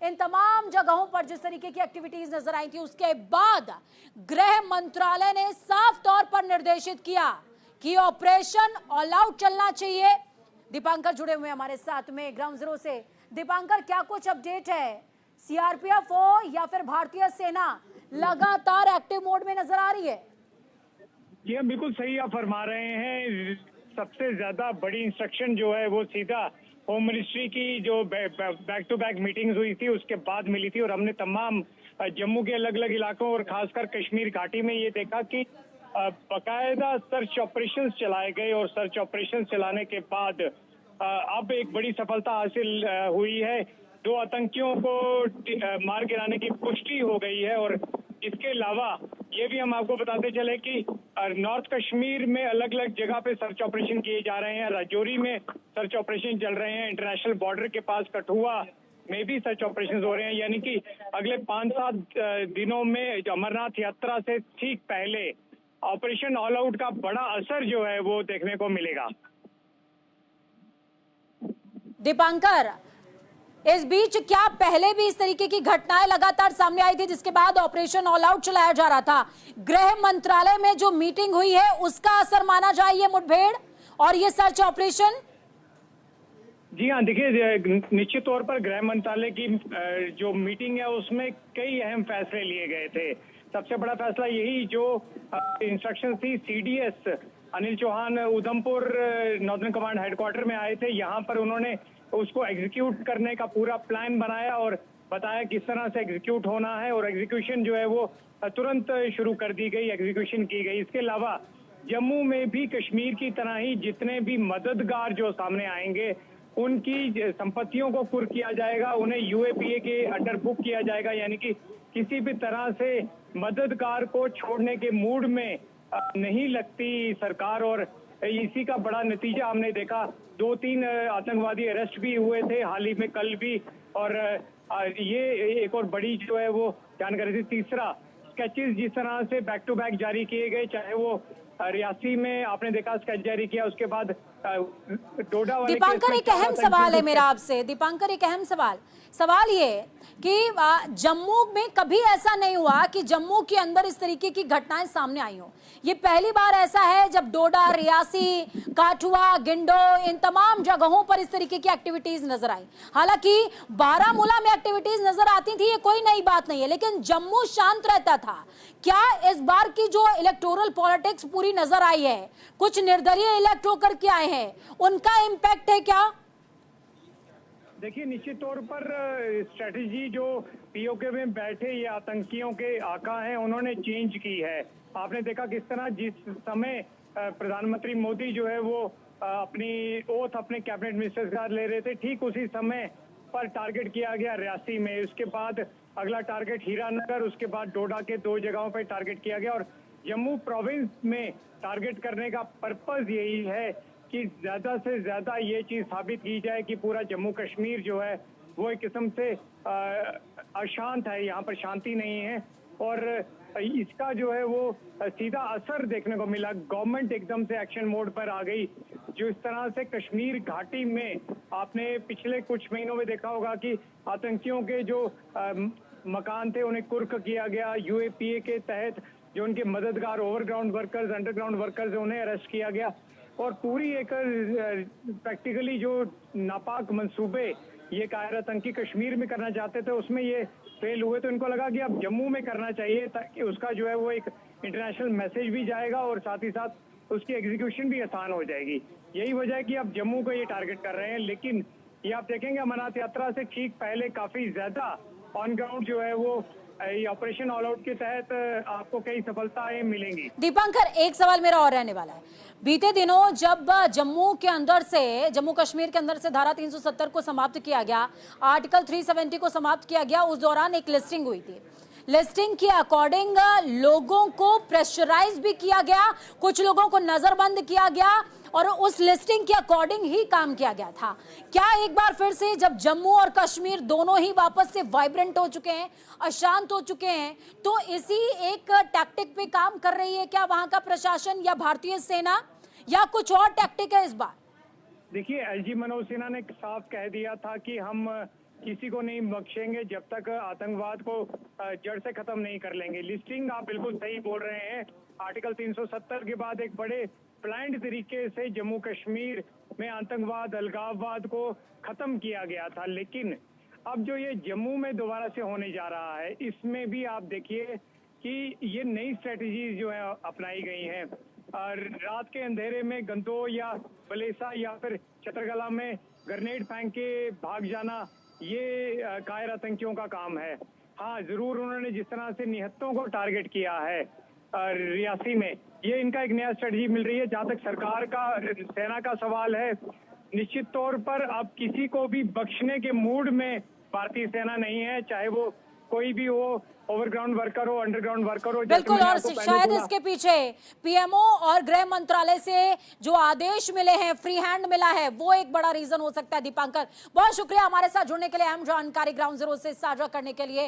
इन तमाम जगहों पर जिस तरीके की एक्टिविटीज नजर आई थी, उसके बाद गृह मंत्रालय ने साफ तौर पर निर्देशित किया कि ऑपरेशन ऑल आउट चलना चाहिए। दीपांकर जुड़े हुए हमारे साथ में ग्राउंड जीरो से। दीपांकर, क्या कुछ अपडेट है? सीआरपीएफ हो या फिर भारतीय सेना लगातार एक्टिव मोड में नजर आ रही है। जी हाँ, बिल्कुल सही आप फरमा रहे हैं। सबसे ज्यादा बड़ी इंस्ट्रक्शन जो है वो सीधा होम मिनिस्ट्री की जो बैक टू बैक मीटिंग्स हुई थी उसके बाद मिली थी, और हमने तमाम जम्मू के अलग अलग इलाकों और खासकर कश्मीर घाटी में ये देखा कि बाकायदा सर्च ऑपरेशंस चलाए गए, और सर्च ऑपरेशन चलाने के बाद अब एक बड़ी सफलता हासिल हुई है। 2 आतंकियों को मार गिराने की पुष्टि हो गई है। और इसके अलावा ये भी हम आपको बताते चले कि नॉर्थ कश्मीर में अलग अलग जगह पे सर्च ऑपरेशन किए जा रहे हैं। राजौरी में सर्च ऑपरेशन चल रहे हैं, इंटरनेशनल बॉर्डर के पास कठुआ में भी सर्च ऑपरेशन हो रहे हैं। यानी कि अगले 5-7 दिनों में अमरनाथ यात्रा से ठीक पहले ऑपरेशन ऑल आउट का बड़ा असर जो है वो देखने को मिलेगा। दीपांकर, इस बीच क्या पहले भी इस तरीके की घटनाएं लगातार सामने आई थी जिसके बाद ऑपरेशन ऑल आउट चलाया जा रहा था? गृह मंत्रालय में जो मीटिंग हुई है उसका असर माना जाए ये मुठभेड़ और ये सर्च ऑपरेशन? जी हाँ, देखिए निश्चित तौर पर गृह मंत्रालय की जो मीटिंग है उसमें कई अहम फैसले लिए गए थे। सबसे बड़ा फैसला यही जो इंस्ट्रक्शन थी, CDS Anil Chauhan Udhampur northern command headquarter में आए थे। यहाँ पर उन्होंने उसको एग्जीक्यूट करने का पूरा प्लान बनाया और बताया किस तरह से एग्जीक्यूट होना है, और एग्जीक्यूशन जो है वो तुरंत शुरू कर दी गई, एग्जीक्यूशन की गई। इसके अलावा जम्मू में भी कश्मीर की तरह ही जितने भी मददगार जो सामने आएंगे उनकी संपत्तियों को कुर्क किया जाएगा, उन्हें यूएपीए के अंडर बुक किया जाएगा। यानी कि किसी भी तरह से मददगार को छोड़ने के मूड में नहीं लगती सरकार, और इसी का बड़ा नतीजा हमने देखा। 2-3 आतंकवादी अरेस्ट भी हुए थे हाल ही में, कल भी। और ये एक और बड़ी जो है वो जानकारी थी। तीसरा, स्केचेस जिस तरह से बैक टू बैक जारी किए गए, चाहे वो रियासी में आपने देखा स्केच जारी किया, उसके बाद डोडा वाले। दीपांकर, एक अहम सवाल है मेरा आपसे। दीपांकर, एक अहम सवाल ये कि जम्मू में कभी ऐसा नहीं हुआ कि जम्मू के अंदर इस तरीके की घटनाएं सामने आई हो। ये पहली बार ऐसा है जब डोडा, रियासी, काठुआ, गिंडो, इन तमाम जगहों पर इस तरीके की एक्टिविटीज नजर आई। हालांकि बारामूला में एक्टिविटीज नजर आती थी, ये कोई नई बात नहीं है, लेकिन जम्मू शांत रहता था। क्या इस बार की जो इलेक्टोरल पॉलिटिक्स पूरी नजर आई है, कुछ निर्दलीय इलेक्ट होकर के आए हैं, उनका इम्पैक्ट है क्या? देखिए, निश्चित तौर पर स्ट्रेटेजी जो पीओके में बैठे ये आतंकियों के आका हैं उन्होंने चेंज की है। आपने देखा किस तरह जिस समय प्रधानमंत्री मोदी जो है वो अपनी ओथ अपने कैबिनेट मिनिस्टर्स का ले रहे थे, ठीक उसी समय पर टारगेट किया गया रियासी में। उसके बाद अगला टारगेट हीरानगर, उसके बाद डोडा के 2 जगहों पर टारगेट किया गया। और जम्मू प्रोविंस में टारगेट करने का पर्पज यही है कि ज्यादा से ज्यादा ये चीज साबित की जाए कि पूरा जम्मू कश्मीर जो है वो एक किस्म से अशांत है, यहाँ पर शांति नहीं है। और इसका जो है वो सीधा असर देखने को मिला। गवर्नमेंट एकदम से एक्शन मोड पर आ गई। जो इस तरह से कश्मीर घाटी में आपने पिछले कुछ महीनों में देखा होगा कि आतंकियों के जो मकान थे उन्हें कुर्क किया गया, यूएपीए के तहत जो उनके मददगार ओवरग्राउंड वर्कर्स, अंडरग्राउंड वर्कर्स उन्हें अरेस्ट किया गया। और पूरी एक प्रैक्टिकली जो नापाक मंसूबे ये कायर आतंकी कश्मीर में करना चाहते थे उसमें ये फेल हुए, तो इनको लगा कि अब जम्मू में करना चाहिए ताकि उसका जो है वो एक इंटरनेशनल मैसेज भी जाएगा और साथ ही साथ उसकी एग्जीक्यूशन भी आसान हो जाएगी। यही वजह है कि अब जम्मू को ये टारगेट कर रहे हैं। लेकिन ये आप देखेंगे अमरनाथ यात्रा से ठीक पहले काफी ज्यादा ऑन ग्राउंड जो है वो ऑपरेशन ऑल आउट के तहत आपको कई सफलताएं मिलेंगी। दीपांकर, एक सवाल मेरा और रहने वाला है। बीते दिनों जब जम्मू के अंदर से, जम्मू कश्मीर के अंदर से धारा 370 को समाप्त किया गया, आर्टिकल 370 को समाप्त किया गया, उस दौरान एक लिस्टिंग हुई थी। लिस्टिंग के अकॉर्डिंग लोगों को प्रेशराइज भी किया गया, कुछ लोगों को नजरबंद किया गया और उस लिस्टिंग के अकॉर्डिंग ही काम किया गया था। क्या एक बार फिर से जब जम्मू और कश्मीर दोनों ही वापस से वाइब्रेंट हो चुके हैं, अशांत हो चुके हैं, तो इसी एक टैक्टिक पे काम कर रही है क्या वहां का प्रशासन या भारतीय सेना, या कुछ और टैक्टिक है इस बार? देखिए, एलजी मनोज सिन्हा ने साफ कह दिया था कि हम किसी को नहीं बख्शेंगे जब तक आतंकवाद को जड़ से खत्म नहीं कर लेंगे। लिस्टिंग आप बिल्कुल सही बोल रहे हैं। आर्टिकल 370 के बाद एक बड़े प्लान्ड तरीके से जम्मू कश्मीर में आतंकवाद, अलगाववाद को खत्म किया गया था, लेकिन अब जो ये जम्मू में दोबारा से होने जा रहा है, इसमें भी आप देखिए कि ये नई स्ट्रेटजीज जो है अपनाई गई हैं। और रात के अंधेरे में गंदो या बलेसा या फिर छतरगला में ग्रेनेड फेंक के भाग जाना, ये कायर आतंकियों का काम है। हाँ, जरूर उन्होंने जिस तरह से निहत्तों को टारगेट किया है रियासी में, ये इनका एक नया स्ट्रेटजी मिल रही है। जहां तक सरकार का, सेना का सवाल है, निश्चित तौर पर अब किसी को भी बख्शने के मूड में भारतीय सेना नहीं है, चाहे वो कोई भी हो, ओवरग्राउंड वर्कर हो, अंडरग्राउंड वर्कर हो। बिल्कुल, और शायद इसके पीछे पीएमओ और गृह मंत्रालय से जो आदेश मिले हैं, फ्री हैंड मिला है, वो एक बड़ा रीजन हो सकता है। दीपांकर, बहुत शुक्रिया हमारे साथ जुड़ने के लिए, अहम जानकारी ग्राउंड जीरो से साझा करने के लिए।